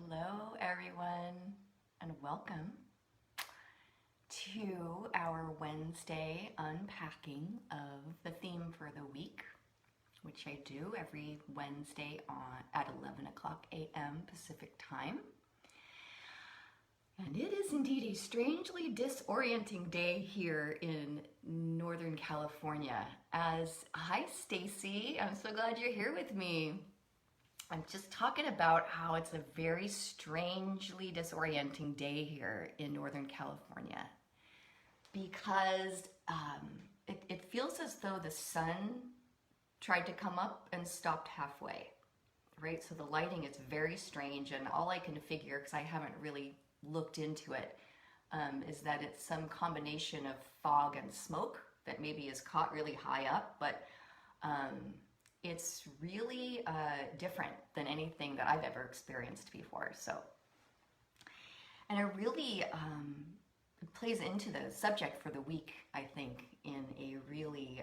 Hello, everyone, and welcome to our Wednesday unpacking of the theme for the week, which I do every Wednesday at 11 o'clock a.m. Pacific time. And it is indeed a strangely disorienting day here in Northern California. Hi, Stacy, I'm so glad you're here with me. I'm just talking about how it's a very strangely disorienting day here in Northern California because it feels as though the sun tried to come up and stopped halfway, right? So the lighting is very strange, and all I can figure, because I haven't really looked into it, is that it's some combination of fog and smoke that maybe is caught really high up, but it's really different than anything that I've ever experienced before. And it really plays into the subject for the week, I think, in a really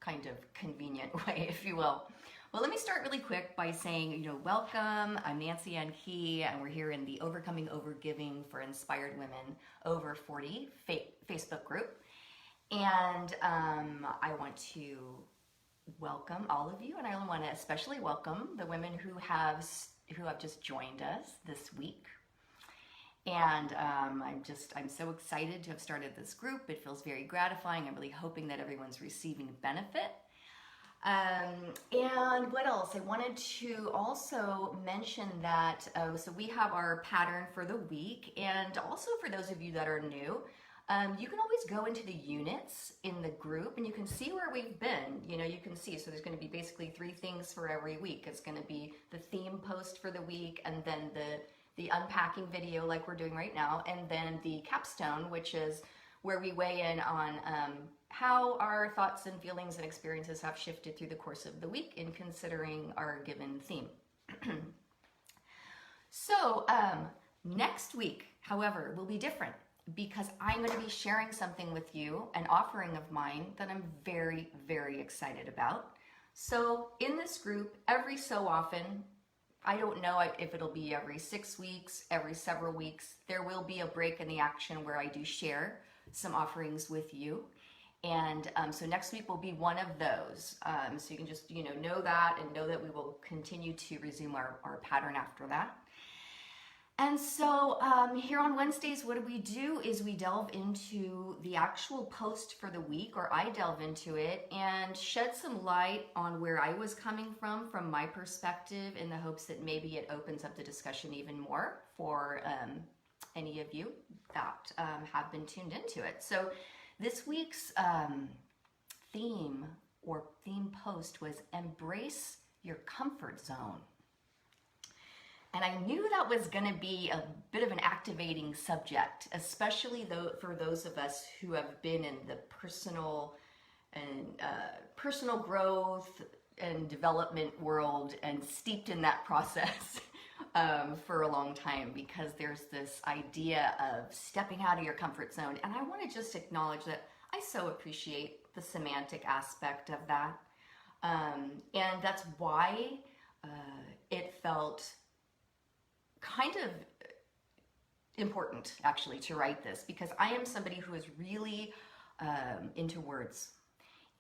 kind of convenient way, if you will. Well, let me start really quick by saying, welcome. I'm Nancy Ann Key, and we're here in the Overcoming Overgiving for Inspired Women Over 40 Facebook group. And I want to welcome all of you, and I want to especially welcome the women who have just joined us this week. And I'm so excited to have started this group. It feels very gratifying. I'm really hoping that everyone's receiving benefit. And what else? I wanted to also mention that so we have our pattern for the week, and also for those of you that are new, you can always go into the units in the group and you can see where we've been. You can see, so there's going to be basically 3 things for every week. It's going to be the theme post for the week, and then the unpacking video like we're doing right now, and then the capstone, which is where we weigh in on how our thoughts and feelings and experiences have shifted through the course of the week in considering our given theme. So next week, however, will be different, because I'm going to be sharing something with you, an offering of mine that I'm very, very excited about. So in this group, every so often, I don't know if it'll be every 6 weeks, every several weeks, there will be a break in the action where I do share some offerings with you. And so next week will be one of those. So you can just know that, and know that we will continue to resume our pattern after that. And so here on Wednesdays, what we do is we delve into the actual post for the week, or I delve into it and shed some light on where I was coming from my perspective, in the hopes that maybe it opens up the discussion even more for any of you that have been tuned into it. So this week's theme or theme post was Embrace Your Comfort Zone. And I knew that was going to be a bit of an activating subject, especially for those of us who have been in the personal growth and development world and steeped in that process for a long time, because there's this idea of stepping out of your comfort zone. And I want to just acknowledge that I so appreciate the semantic aspect of that. And that's why it felt kind of important, actually, to write this, because I am somebody who is really into words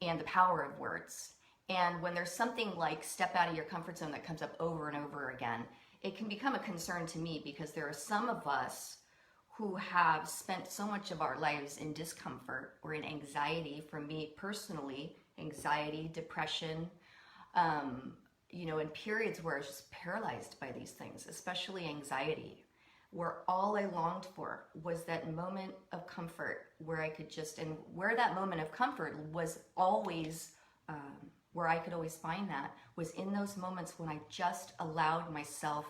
and the power of words. And when there's something like step out of your comfort zone that comes up over and over again, it can become a concern to me, because there are some of us who have spent so much of our lives in discomfort or in anxiety. For me personally, anxiety, depression, in periods where I was just paralyzed by these things, especially anxiety, where all I longed for was that moment of comfort where I could and where that moment of comfort was always, where I could always find that, was in those moments when I just allowed myself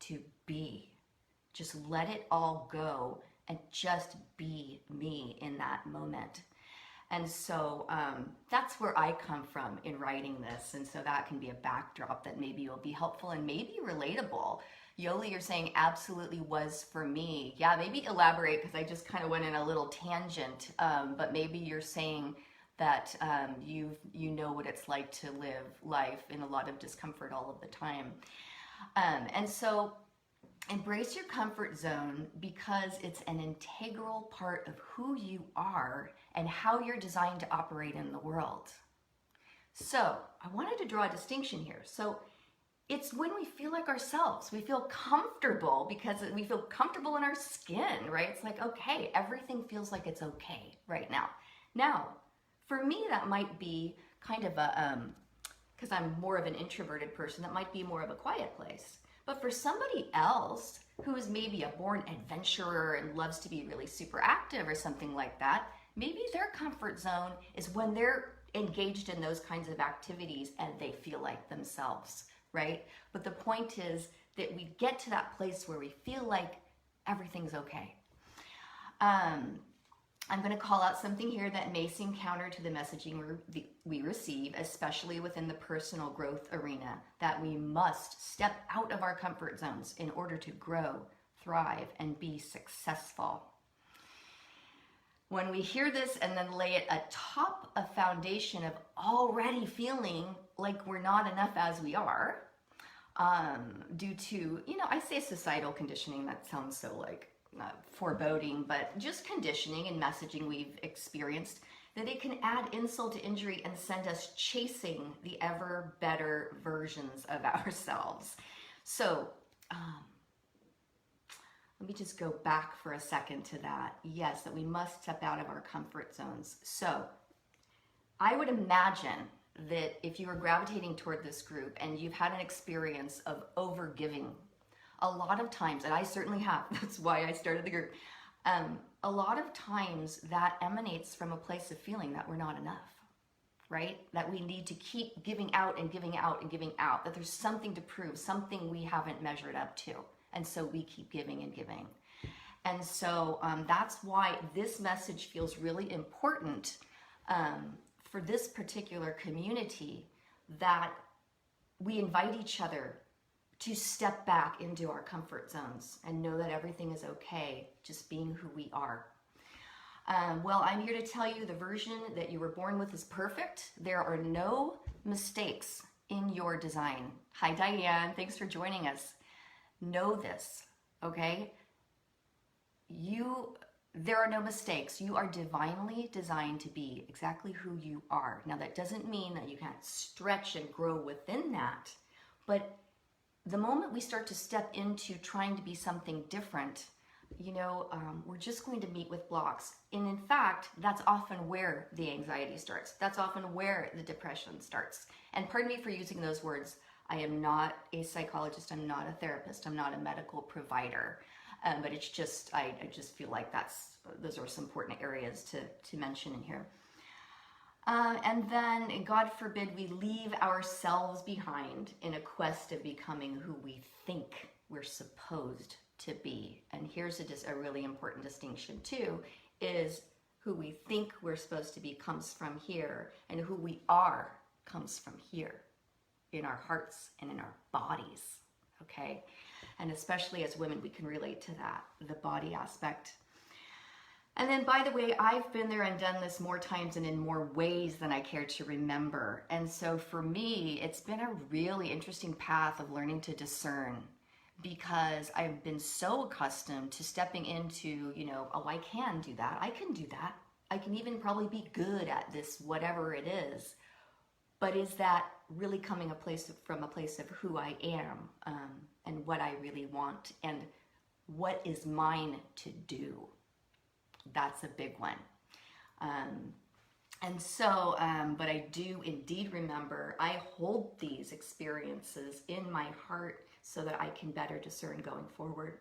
to be, just let it all go and just be me in that moment. And so that's where I come from in writing this. And so that can be a backdrop that maybe will be helpful and maybe relatable. Yoli, you're saying absolutely was for me. Yeah, maybe elaborate, because I just kind of went in a little tangent. But maybe you're saying that you know what it's like to live life in a lot of discomfort all of the time. And so embrace your comfort zone because it's an integral part of who you are and how you're designed to operate in the world. So I wanted to draw a distinction here. So it's when we feel like ourselves, we feel comfortable because we feel comfortable in our skin, right? It's like, okay, everything feels like it's okay right now. Now, for me, that might be kind of a, because I'm more of an introverted person, that might be more of a quiet place. But for somebody else who is maybe a born adventurer and loves to be really super active or something like that, maybe their comfort zone is when they're engaged in those kinds of activities and they feel like themselves, right? But the point is that we get to that place where we feel like everything's okay. I'm going to call out something here that may seem counter to the messaging we receive, especially within the personal growth arena, that we must step out of our comfort zones in order to grow, thrive, and be successful. When we hear this and then lay it atop a foundation of already feeling like we're not enough as we are, due to, I say societal conditioning, that sounds so like foreboding, but just conditioning and messaging we've experienced, that it can add insult to injury and send us chasing the ever better versions of ourselves. So let me just go back for a second to that. Yes, that we must step out of our comfort zones. So I would imagine that if you were gravitating toward this group and you've had an experience of overgiving, a lot of times, and I certainly have, that's why I started the group, a lot of times that emanates from a place of feeling that we're not enough, right? That we need to keep giving out and giving out and giving out, that there's something to prove, something we haven't measured up to. And so we keep giving and giving. And so that's why this message feels really important for this particular community, that we invite each other to step back into our comfort zones and know that everything is okay, just being who we are. Well, I'm here to tell you the version that you were born with is perfect. There are no mistakes in your design. Hi, Diane. Thanks for joining us. Know this, okay? There are no mistakes. You are divinely designed to be exactly who you are. Now, that doesn't mean that you can't stretch and grow within that, but the moment we start to step into trying to be something different, we're just going to meet with blocks. And in fact, that's often where the anxiety starts. That's often where the depression starts. And pardon me for using those words. I am not a psychologist. I'm not a therapist. I'm not a medical provider. But it's just, I just feel like those are some important areas to mention in here. And then, God forbid, we leave ourselves behind in a quest of becoming who we think we're supposed to be. And here's a really important distinction too, is who we think we're supposed to be comes from here, and who we are comes from here, in our hearts and in our bodies, okay? And especially as women, we can relate to that, the body aspect. And then, by the way, I've been there and done this more times and in more ways than I care to remember. And so for me, it's been a really interesting path of learning to discern, because I've been so accustomed to stepping into, oh, I can do that. I can do that. I can even probably be good at this, whatever it is. But is that really coming from a place of who I am, and what I really want, and what is mine to do? That's a big one. And so, but I do indeed remember, I hold these experiences in my heart so that I can better discern going forward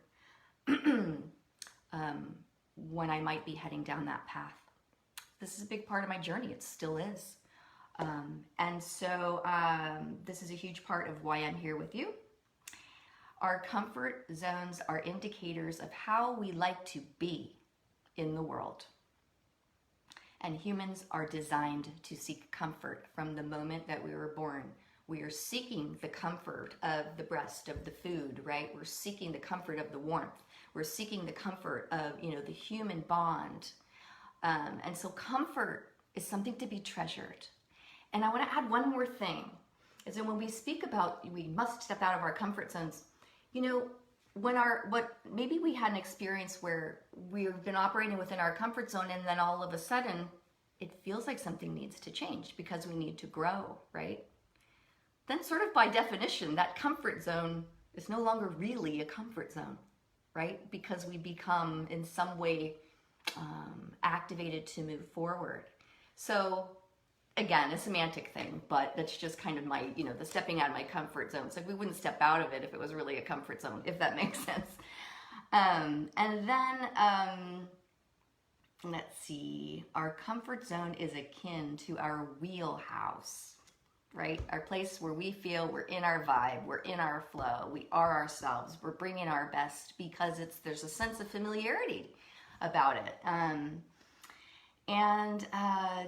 when I might be heading down that path. This is a big part of my journey. It still is. And so this is a huge part of why I'm here with you. Our comfort zones are indicators of how we like to be in the world. And humans are designed to seek comfort from the moment that we were born. We are seeking the comfort of the breast, of the food, right? We're seeking the comfort of the warmth. We're seeking the comfort of, the human bond. And so comfort is something to be treasured. And I want to add one more thing. is that when we speak about we must step out of our comfort zones, you know, maybe we had an experience where we've been operating within our comfort zone, and then all of a sudden it feels like something needs to change because we need to grow, right? Then sort of by definition, that comfort zone is no longer really a comfort zone, right? Because we become in some way activated to move forward. So again, a semantic thing, but that's just kind of my, you know, the stepping out of my comfort zone. So we wouldn't step out of it if it was really a comfort zone, if that makes sense. And then, let's see, our comfort zone is akin to our wheelhouse, right? Our place where we feel we're in our vibe, we're in our flow, we are ourselves, we're bringing our best because there's a sense of familiarity about it.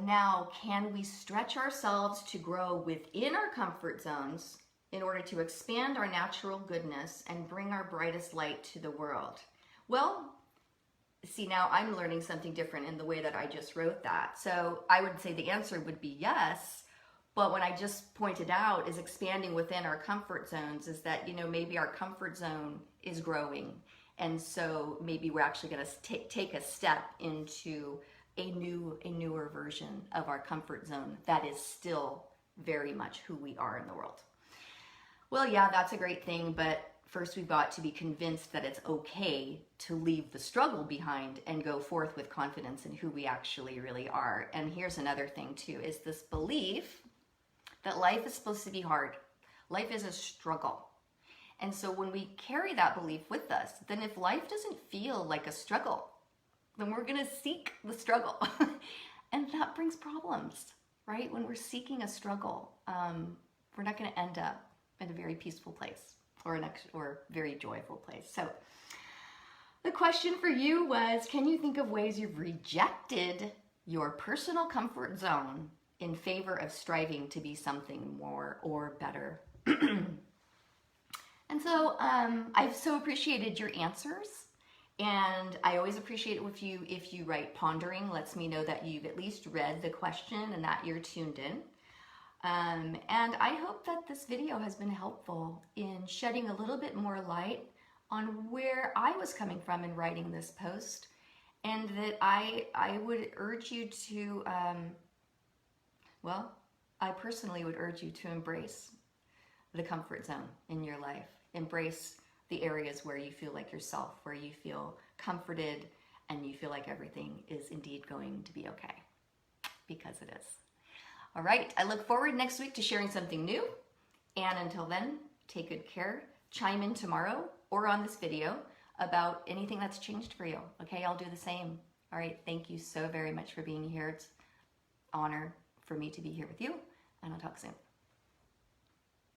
Now, can we stretch ourselves to grow within our comfort zones in order to expand our natural goodness and bring our brightest light to the world? Well, see, now I'm learning something different in the way that I just wrote that. So I would say the answer would be yes, but what I just pointed out is expanding within our comfort zones is that, you know, maybe our comfort zone is growing. And so maybe we're actually going to take a step into a newer version of our comfort zone that is still very much who we are in the world. Well, yeah, that's a great thing, but first we've got to be convinced that it's okay to leave the struggle behind and go forth with confidence in who we actually really are. And here's another thing too, is this belief that life is supposed to be hard. Life is a struggle. And so when we carry that belief with us, then if life doesn't feel like a struggle, then we're going to seek the struggle. And that brings problems, right? When we're seeking a struggle, we're not going to end up in a very peaceful place or very joyful place. So the question for you was, can you think of ways you've rejected your personal comfort zone in favor of striving to be something more or better? And so I've so appreciated your answers. And I always appreciate it if you write pondering. Lets me know that you've at least read the question and that you're tuned in. And I hope that this video has been helpful in shedding a little bit more light on where I was coming from in writing this post, and that I would urge you to, I personally would urge you to embrace the comfort zone in your life. Embrace the areas where you feel like yourself, where you feel comforted and you feel like everything is indeed going to be okay, because it is. All right, I look forward next week to sharing something new. And until then, take good care. Chime in tomorrow or on this video about anything that's changed for you. Okay, I'll do the same. All right, thank you so very much for being here. It's an honor for me to be here with you, and I'll talk soon.